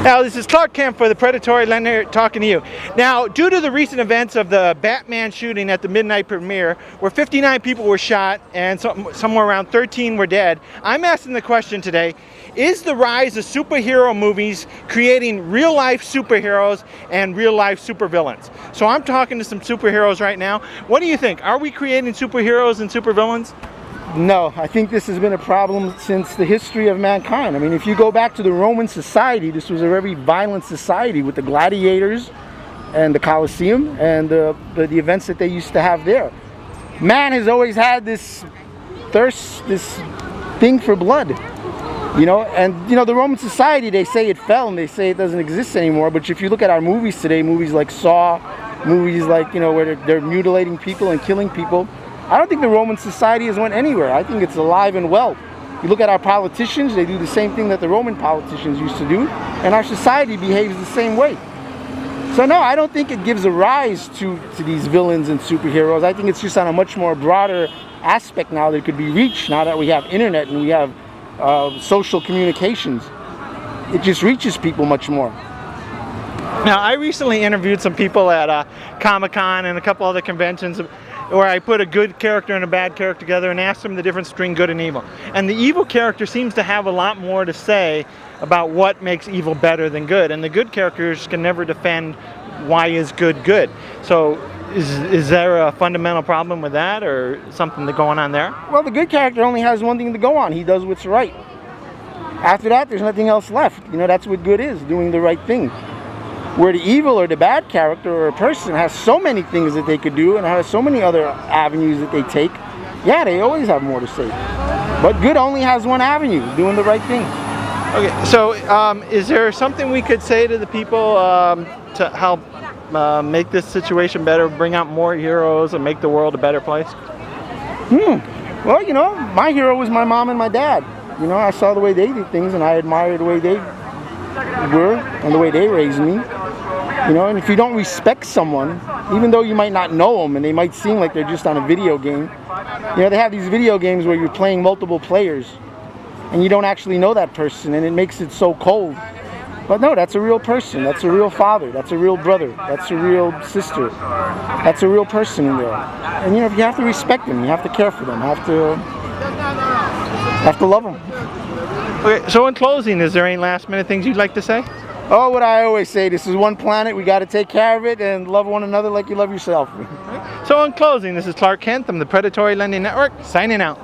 Now, this is Clark Kent for the Predatory Lender talking to you. Now, due to the recent events of the Batman shooting at the midnight premiere, where 59 people were shot and somewhere around 13 were dead, I'm asking the question today, is the rise of superhero movies creating real-life superheroes and real-life supervillains? So I'm talking to some superheroes right now. What do you think? Are we creating superheroes and supervillains? No, I think this has been a problem since the history of mankind. I mean, if you go back to the Roman society, this was a very violent society with the gladiators and the Colosseum and the events that they used to have there. Man has always had this thirst, this thing for blood, you know. And you know, the Roman society, they say it fell and they say it doesn't exist anymore. But if you look at our movies today, movies like Saw, movies like, you know, where they're mutilating people and killing people, I don't think the Roman society has went anywhere. I think it's alive and well. You look at our politicians, they do the same thing that the Roman politicians used to do, and our society behaves the same way. So no, I don't think it gives a rise to these villains and superheroes. I think it's just on a much more broader aspect now that could be reached, now that we have internet and we have social communications. It just reaches people much more. Now, I recently interviewed some people at Comic-Con and a couple other conventions where I put a good character and a bad character together and asked them the difference between good and evil. And the evil character seems to have a lot more to say about what makes evil better than good. And the good characters can never defend why is good good. So is there a fundamental problem with that, or something going on there? Well, the good character only has one thing to go on. He does what's right. After that, there's nothing else left. You know, that's what good is, doing the right thing. Where the evil or the bad character or a person has so many things that they could do and has so many other avenues that they take, yeah, they always have more to say. But good only has one avenue, doing the right thing. Okay, so is there something we could say to the people to help make this situation better, bring out more heroes and make the world a better place? Well, you know, my hero was my mom and my dad. You know, I saw the way they did things and I admired the way they were and the way they raised me. You know, and if you don't respect someone, even though you might not know them and they might seem like they're just on a video game, you know, they have these video games where you're playing multiple players and you don't actually know that person, and it makes it so cold. But no, that's a real person, that's a real father, that's a real brother, that's a real sister, that's a real person in there. And you know, you have to respect them, you have to care for them, you have to love them. Okay, so in closing, is there any last minute things you'd like to say? Oh, what I always say, this is one planet, we got to take care of it and love one another like you love yourself. So in closing, this is Clark Kent from the Predatory Lending Network, signing out.